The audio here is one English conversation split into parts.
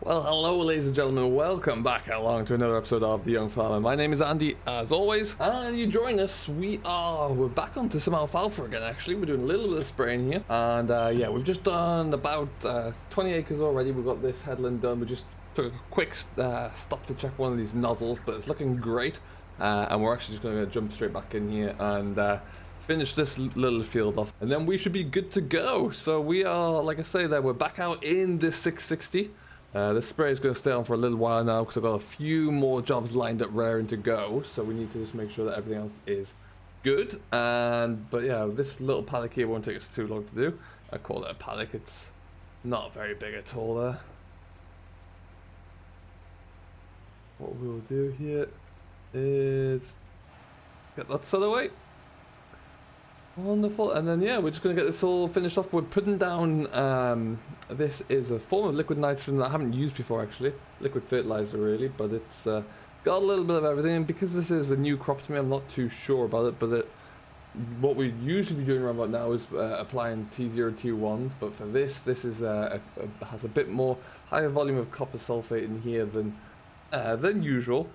Well, hello ladies and gentlemen, welcome back along to another episode of The Young Farmer. My name is Andy, as always, and you join us. We're back onto some alfalfa again, actually. We're doing a little bit of spraying here, and yeah, we've just done about 20 acres already. We've got this headland done. We just took a quick stop to check one of these nozzles, but it's looking great, and we're actually just going to jump straight back in here and finish this little field off, and then we should be good to go. So we are, like I say there, we're back out in this 660. This spray is going to stay on for a little while now because I've got a few more jobs lined up raring to go, so we need to just make sure that everything else is good. But yeah, this little paddock here won't take us too long to do. I call it a paddock, it's not very big at all there. What we'll do here is get that set away. Wonderful, and then yeah, we're just going to get this all finished off. We're putting down, this is a form of liquid nitrogen that I haven't used before actually, liquid fertilizer really, but it's got a little bit of everything, and because this is a new crop to me, I'm not too sure about it, but what we usually be doing around about now is applying T0, T1s, but for this is has a bit more higher volume of copper sulfate in here than usual.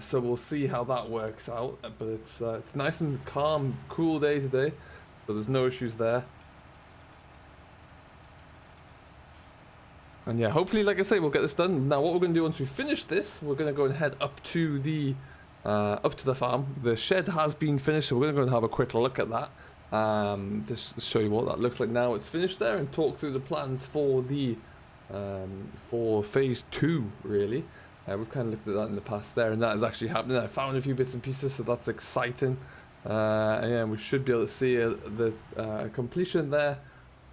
So we'll see how that works out, but it's nice and calm, cool day today, so there's no issues there. And yeah, hopefully, like I say, we'll get this done. Now what we're going to do once we finish this, we're going to go and head up to the farm. The shed has been finished, so we're going to go and have a quick look at that, just to show you what that looks like now it's finished there, and talk through the plans for the for phase 2 really. We've kind of looked at that in the past there, and that is actually happening. I found a few bits and pieces, so that's exciting. And yeah, we should be able to see the completion there.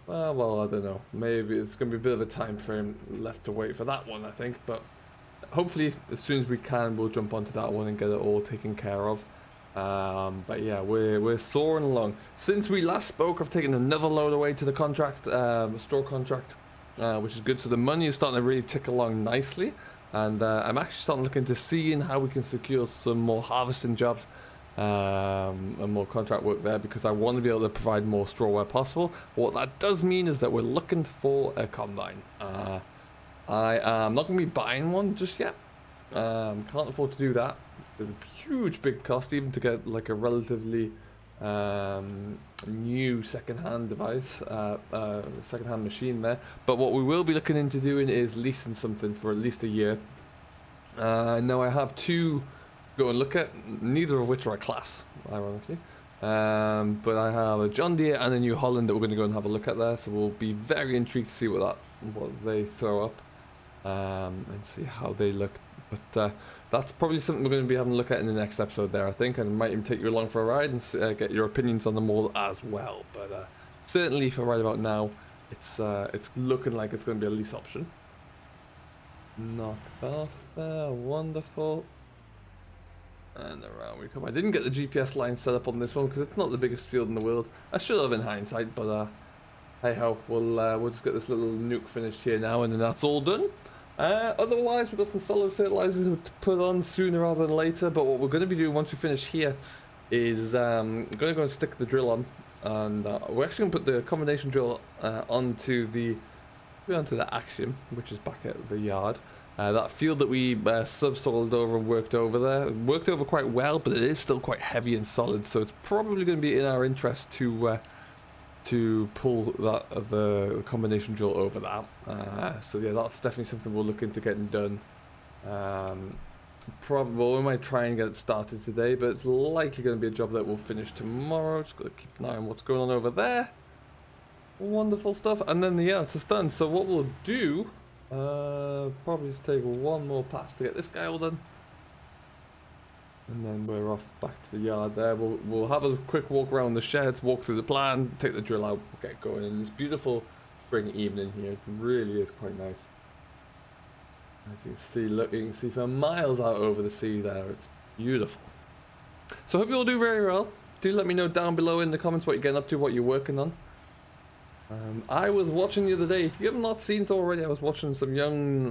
Well, I don't know. Maybe it's going to be a bit of a time frame left to wait for that one, I think. But hopefully, as soon as we can, we'll jump onto that one and get it all taken care of. But yeah, we're soaring along. Since we last spoke, I've taken another load away to the contract, store contract, which is good. So the money is starting to really tick along nicely. And I'm actually starting to look into seeing how we can secure some more harvesting jobs and more contract work there, because I want to be able to provide more straw where possible. What that does mean is that we're looking for a combine. I am not going to be buying one just yet. Can't afford to do that. It's a huge big cost even to get like a relatively new second-hand device, second-hand machine there. But what we will be looking into doing is leasing something for at least a year. Now I have two to go and look at, neither of which are a class, ironically. But I have a John Deere and a New Holland that we're going to go and have a look at there. So we'll be very intrigued to see what they throw up, and see how they look. But that's probably something we're going to be having a look at in the next episode there, I think, and might even take you along for a ride and get your opinions on them all as well. But certainly for right about now, it's looking like it's going to be a lease option. Knock off there, wonderful. And around we come. I didn't get the GPS line set up on this one because it's not the biggest field in the world. I should have in hindsight, but hey ho, we'll just get this little nuke finished here now, and then that's all done. Otherwise, we've got some solid fertilizers to put on sooner rather than later, but what we're going to be doing once we finish here is going to go and stick the drill on, and we're actually going to put the combination drill onto the axiom, which is back at the yard. That field that we subsoiled over and worked over quite well, but it is still quite heavy and solid, so it's probably going to be in our interest to pull the combination drill over that. So yeah, that's definitely something we'll look into getting done. Probably we might try and get it started today, but it's likely going to be a job that we'll finish tomorrow. Just got to keep an eye on what's going on over there. Wonderful stuff. And then yeah, it's just done. So what we'll do, probably just take one more pass to get this guy all done. And then we're off back to the yard there. We'll have a quick walk around the sheds, walk through the plan, take the drill out, get going. And it's beautiful spring evening here. It really is quite nice. As you can see, look, you can see for miles out over the sea there. It's beautiful. So I hope you all do very well. Do let me know down below in the comments what you're getting up to, what you're working on. I was watching the other day, if you have not seen so already, I was watching some young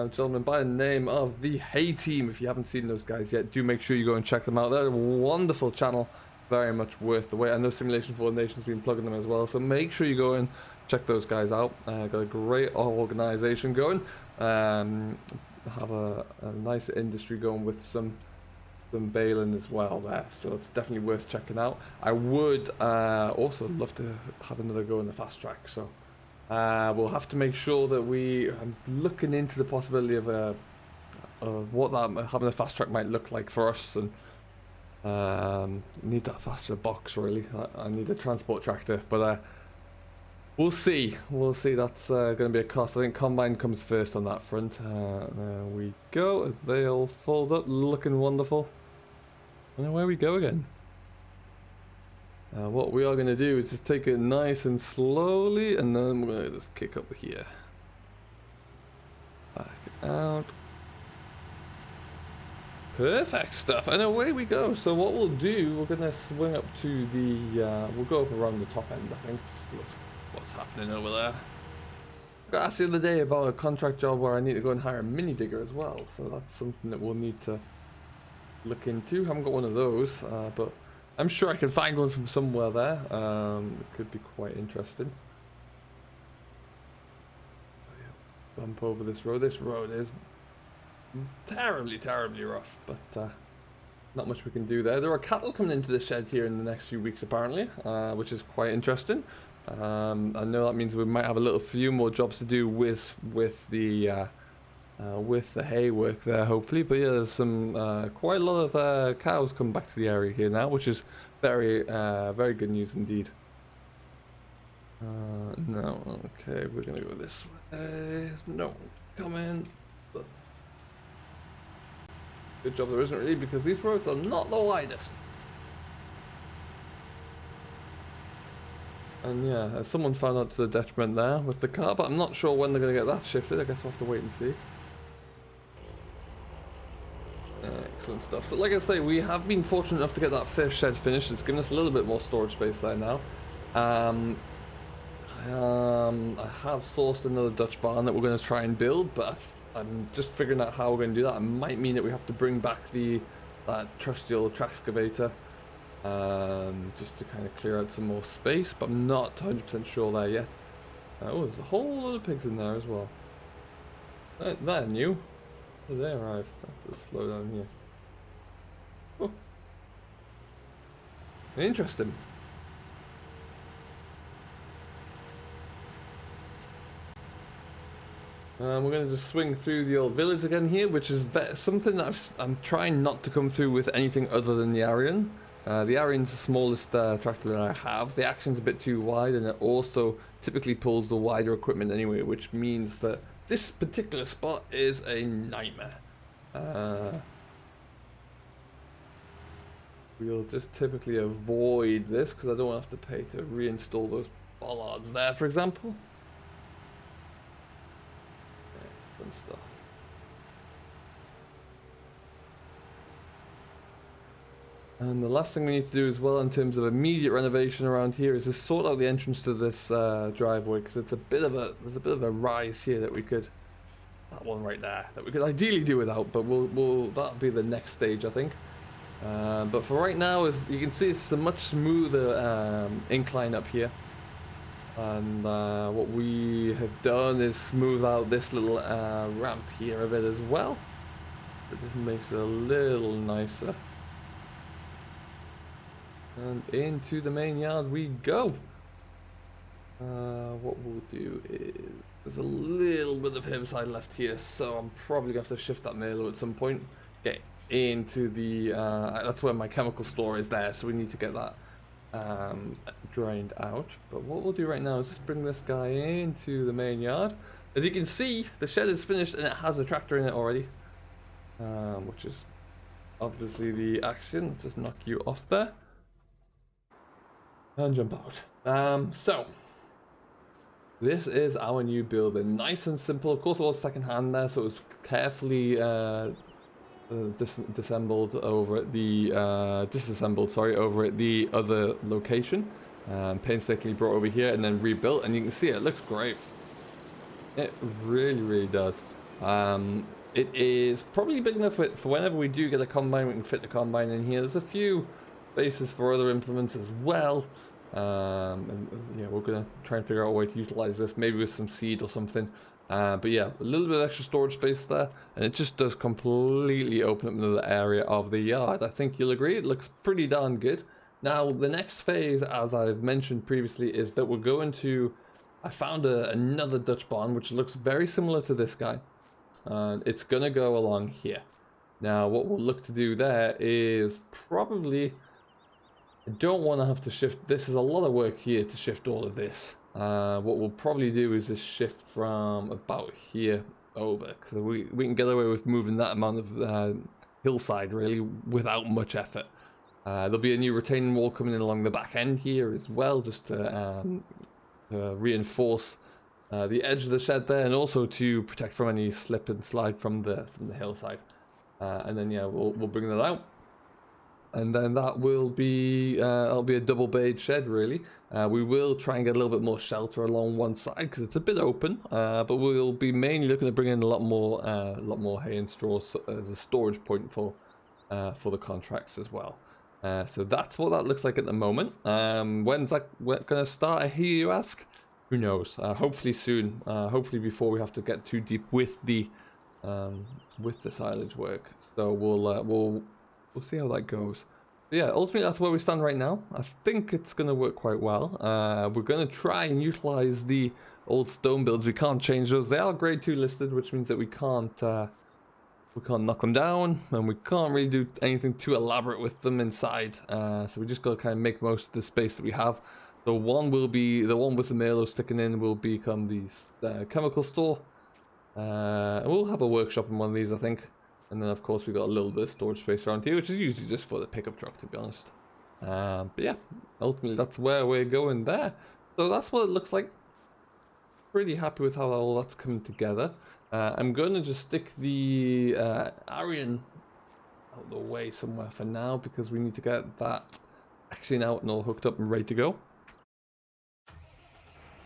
gentlemen by the name of the Hay Team. If you haven't seen those guys yet, do make sure you go and check them out. They're a wonderful channel, very much worth the wait. I know Simulation for the Nation's been plugging them as well, so make sure you go and check those guys out. Got a great organization going. Have a nice industry going with some baling as well there, so it's definitely worth checking out. I would also love to have another go in the fast track, so we'll have to make sure that I'm looking into the possibility of what that having a fast track might look like for us, and need that faster box really. I need a transport tractor, but we'll see. That's going to be a cost. I think combine comes first on that front. There we go, as they all fold up, looking wonderful. And away we go again. What we are going to do is just take it nice and slowly, and then we're going to just kick up here. Back out. Perfect stuff, and away we go. So what we'll do, we're going to swing up to the, we'll go up around the top end, I think. What's happening over there. I got asked the other day about a contract job where I need to go and hire a mini digger as well, so that's something that we'll need to look into. Haven't got one of those, but I'm sure I can find one from somewhere there. It could be quite interesting. Bump over this road. This road is terribly rough, but not much we can do there. There are cattle coming into the shed here in the next few weeks apparently, which is quite interesting. I know that means we might have a few more jobs to do with the hay work there, hopefully. But yeah, there's some quite a lot of cows coming back to the area here now, which is very good news indeed. No, okay, we're gonna go this way. No, come in. Good job there isn't really, because these roads are not the widest. And yeah, someone found out to the detriment there with the car, but I'm not sure when they're going to get that shifted. I guess we'll have to wait and see. Excellent stuff. So like I say, we have been fortunate enough to get that first shed finished. It's given us a little bit more storage space there now. I have sourced another Dutch barn that we're going to try and build, but I'm just figuring out how we're going to do that. It might mean that we have to bring back that trusty old excavator. Just to kind of clear out some more space, but I'm not 100% sure there yet. Oh, there's a whole lot of pigs in there as well. They're new. They arrived. Let's just slow down here. Oh. Interesting. We're going to just swing through the old village again here, which is something that I'm trying not to come through with anything other than the Arion. The Arion's the smallest tractor that I have. The action's a bit too wide, and it also typically pulls the wider equipment anyway, which means that this particular spot is a nightmare. We'll just typically avoid this because I don't have to pay to reinstall those bollards there, for example. Fun stuff. And the last thing we need to do as well in terms of immediate renovation around here is to sort out the entrance to this driveway, because it's there's a bit of a rise here that we could, that one right there, that we could ideally do without, but that'll be the next stage, I think. But for right now, as you can see, it's a much smoother incline up here. And what we have done is smooth out this little ramp here a bit as well. It just makes it a little nicer. And into the main yard we go. What we'll do is, there's a little bit of hillside left here, so I'm probably going to have to shift that Merlot at some point. Get into the, that's where my chemical store is there, so we need to get that drained out. But what we'll do right now is just bring this guy into the main yard. As you can see, the shed is finished and it has a tractor in it already, which is obviously the action. Let's just knock you off there and jump out. So this is our new building, nice and simple. Of course, it was second hand there, so it was carefully disassembled over at the other location, painstakingly brought over here and then rebuilt, and you can see it looks great. It really does. It is probably big enough for whenever we do get a combine, we can fit the combine in here. There's a few bases for other implements as well, And yeah, we're gonna try and figure out a way to utilize this, maybe with some seed or something. But yeah, a little bit of extra storage space there, and it just does completely open up another area of the yard. I think you'll agree, it looks pretty darn good. Now, the next phase, as I've mentioned previously, is that we're going to... I found another Dutch barn, which looks very similar to this guy. It's gonna go along here. Now, what we'll look to do there is probably... I don't want to have to shift. This is a lot of work here to shift all of this. What we'll probably do is just shift from about here over, because we can get away with moving that amount of hillside really without much effort. There'll be a new retaining wall coming in along the back end here as well, just to reinforce the edge of the shed there, and also to protect from any slip and slide from the hillside. And then yeah, we'll bring that out. And then that will be that'll be a double bayed shed really. We will try and get a little bit more shelter along one side because it's a bit open, but we'll be mainly looking to bring in a lot more hay and straw as a storage point for the contracts as well. So that's what that looks like at the moment. When's that going to start? I hear you ask. Who knows? Hopefully soon. Hopefully before we have to get too deep with the silage work. So we'll see how that goes. But yeah, ultimately that's where we stand right now. I think it's going to work quite well. We're going to try and utilize the old stone builds. We can't change those. They are grade 2 listed, which means that we can't knock them down, and we can't really do anything too elaborate with them inside. So we just got to kind of make most of the space that we have. So one will be the one with the Malo sticking in will become the chemical store. And we'll have a workshop in one of these, I think. And then, of course, we've got a little bit of storage space around here, which is usually just for the pickup truck, to be honest. But yeah, ultimately, that's where we're going there. So that's what it looks like. Pretty happy with how all that's coming together. I'm going to just stick the Arion out of the way somewhere for now, because we need to get that action out and all hooked up and ready to go.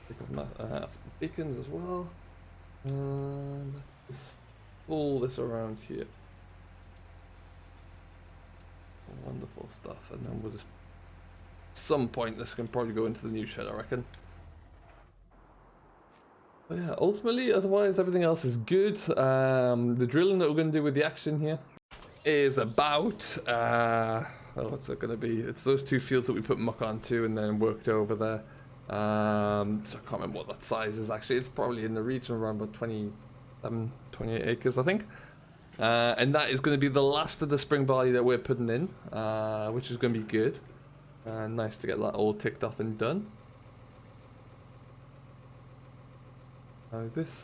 Pick up my beacons as well. Let's just pull this around here. Wonderful stuff, and then we'll just at some point this can probably go into the new shed, I reckon. But yeah, ultimately otherwise everything else is good. The drilling that we're going to do with the action here is about well, what's it going to be? It's those two fields that we put muck onto and then worked over there. So I can't remember what that size is actually. It's probably in the region of around about 28 acres, I think. And that is going to be the last of the spring barley that we're putting in, which is going to be good. Nice to get that all ticked off and done.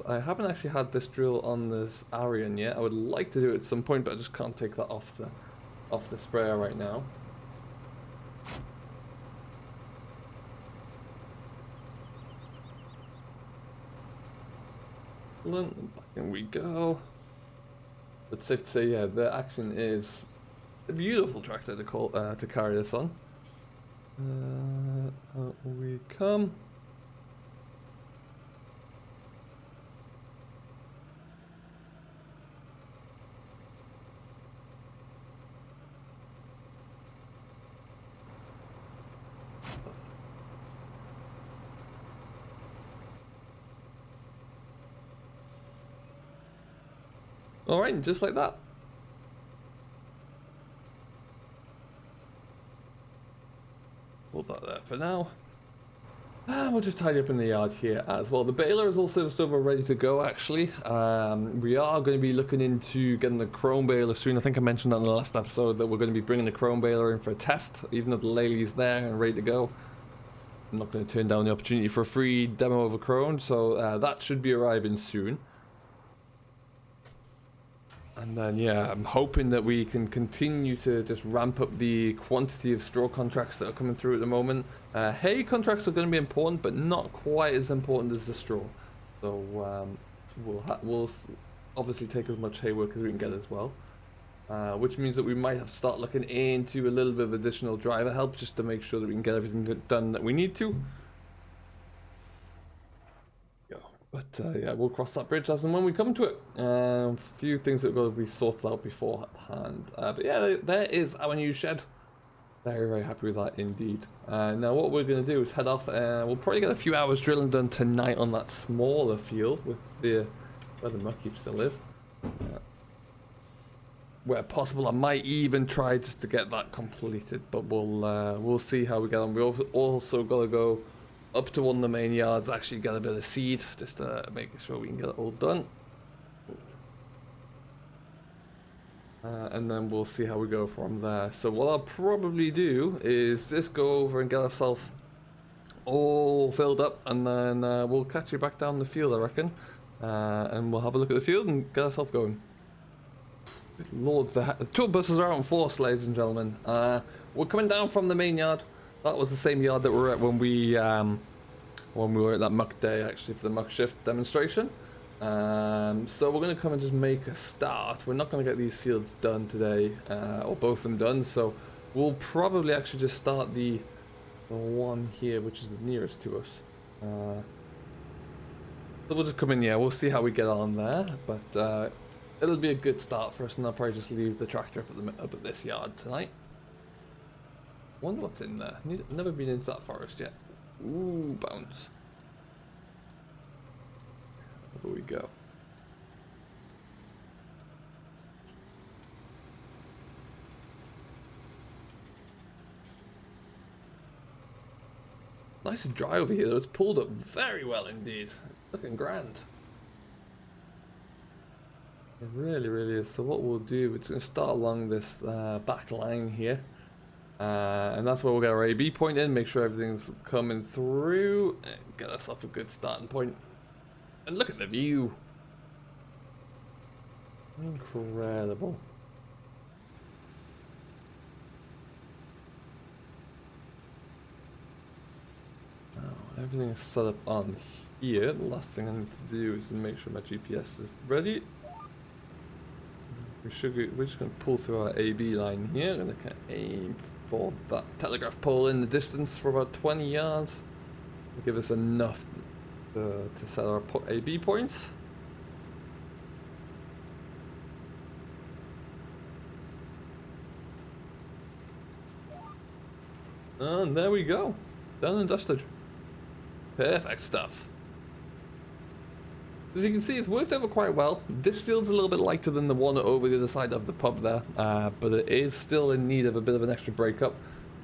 I haven't actually had this drill on this Arion yet. I would like to do it at some point, but I just can't take that off the sprayer right now. Back in we go. But safe to say, yeah, the action is a beautiful tractor to carry this on. Out we come. Alright, just like that. Hold that there for now. We'll just tidy up in the yard here as well. The baler is also still ready to go actually. We are going to be looking into getting the chrome baler soon. I think I mentioned that in the last episode that we're going to be bringing the chrome baler in for a test, even though the Laley's there and ready to go. I'm not going to turn down the opportunity for a free demo of a chrome, so that should be arriving soon. And then, yeah, I'm hoping that we can continue to just ramp up the quantity of straw contracts that are coming through at the moment. Hay contracts are going to be important, but not quite as important as the straw. So we'll obviously take as much hay work as we can get as well. Which means that we might have to start looking into a little bit of additional driver help just to make sure that we can get everything done that we need to. But yeah, we'll cross that bridge as and when we come to it. A few things that are going to be sorted out beforehand. But yeah, there is our new shed. Very, very happy with that indeed. Now what we're going to do is head off. We'll probably get a few hours drilling done tonight on that smaller field with the where the muck heap still is. Where possible, I might even try just to get that completed, but we'll see how we get on. We also got to go up to one of the main yards, actually get a bit of seed, just to make sure we can get it all done. And then we'll see how we go from there. So what I'll probably do is just go over and get ourselves all filled up, and then we'll catch you back down the field, I reckon. And we'll have a look at the field and get ourselves going. Good Lord, the tour buses are out in force, ladies and gentlemen. We're coming down from the main yard. That was the same yard that we were at when we were at that muck day, actually, for the muck shift demonstration. So we're going to come and just make a start. We're not going to get these fields done today, or both of them done, so we'll probably actually just start the one here, which is the nearest to us. So we'll just come in, yeah, we'll see how we get on there, but it'll be a good start for us, and I'll probably just leave the tractor up at this yard tonight. Wonder what's in there. Never been into that forest yet. Ooh, bounce. Here we go. Nice and dry over here though. It's pulled up very well indeed. Looking grand. It really, really is. So what we'll do, we're just going to start along this back line here. And that's where we'll get our AB point in, make sure everything's coming through, and get ourselves a good starting point. And look at the view. Incredible. Oh, everything is set up on here. The last thing I need to do is to make sure my GPS is ready. We're just going to pull through our AB line here. We're going to aim for that telegraph pole in the distance for about 20 yards. It'll give us enough to set our AB points. And there we go. Done and dusted. Perfect stuff. As you can see, it's worked over quite well. This feels a little bit lighter than the one over the other side of the pub there, but it is still in need of a bit of an extra breakup.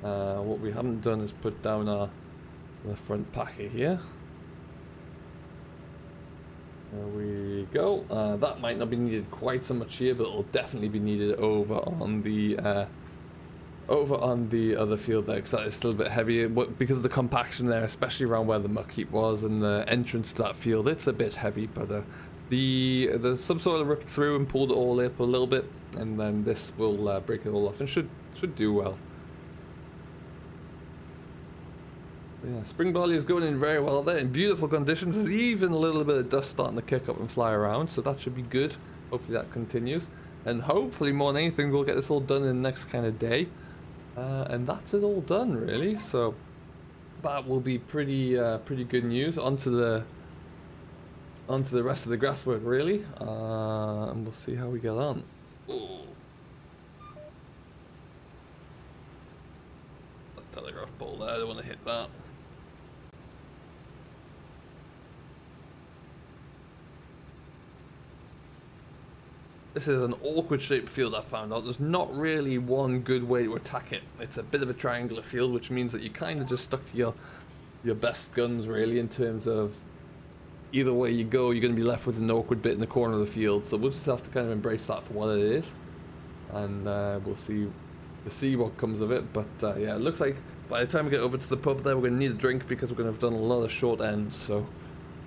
What we haven't done is put down the front packer here. There we go. That might not be needed quite so much here, but it'll definitely be needed over on the other field there, because that is still a bit heavier because of the compaction there, especially around where the muck heap was and the entrance to that field. It's a bit heavy, but the subsoil ripped through and pulled it all up a little bit, and then this will break it all off and should do well. Yeah, spring barley is going in very well there in beautiful conditions. There's even a little bit of dust starting to kick up and fly around, so that should be good. Hopefully that continues, and hopefully more than anything we'll get this all done in the next kind of day. And that's it all done, really. So that will be pretty good news. Onto the rest of the grass work, really, and we'll see how we get on. Ooh. That telegraph pole there, I don't want to hit that. This is an awkward shaped field, I found out. There's not really one good way to attack it. It's a bit of a triangular field, which means that you kind of just stuck to your best guns, really, in terms of either way you go, you're going to be left with an awkward bit in the corner of the field. So we'll just have to kind of embrace that for what it is, and we'll see what comes of it. But yeah, it looks like by the time we get over to the pub there, we're going to need a drink because we're going to have done a lot of short ends. So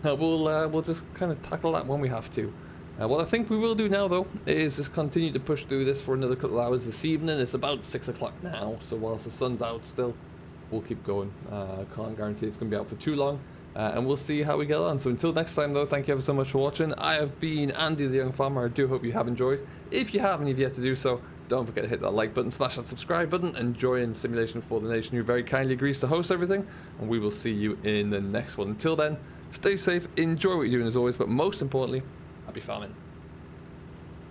we'll just kind of tackle that when we have to. What I think we will do now, though, is just continue to push through this for another couple of hours this evening. It's about 6 o'clock now, so whilst the sun's out still, we'll keep going. I can't guarantee it's going to be out for too long, and we'll see how we get on. So until next time, though, thank you ever so much for watching. I have been Andy the Young Farmer. I do hope you have enjoyed. If you have and you've yet to do so, don't forget to hit that like button, smash that subscribe button, and join Simulation for the Nation, who very kindly agrees to host everything, and we will see you in the next one. Until then, stay safe, enjoy what you're doing as always, but most importantly, happy farming.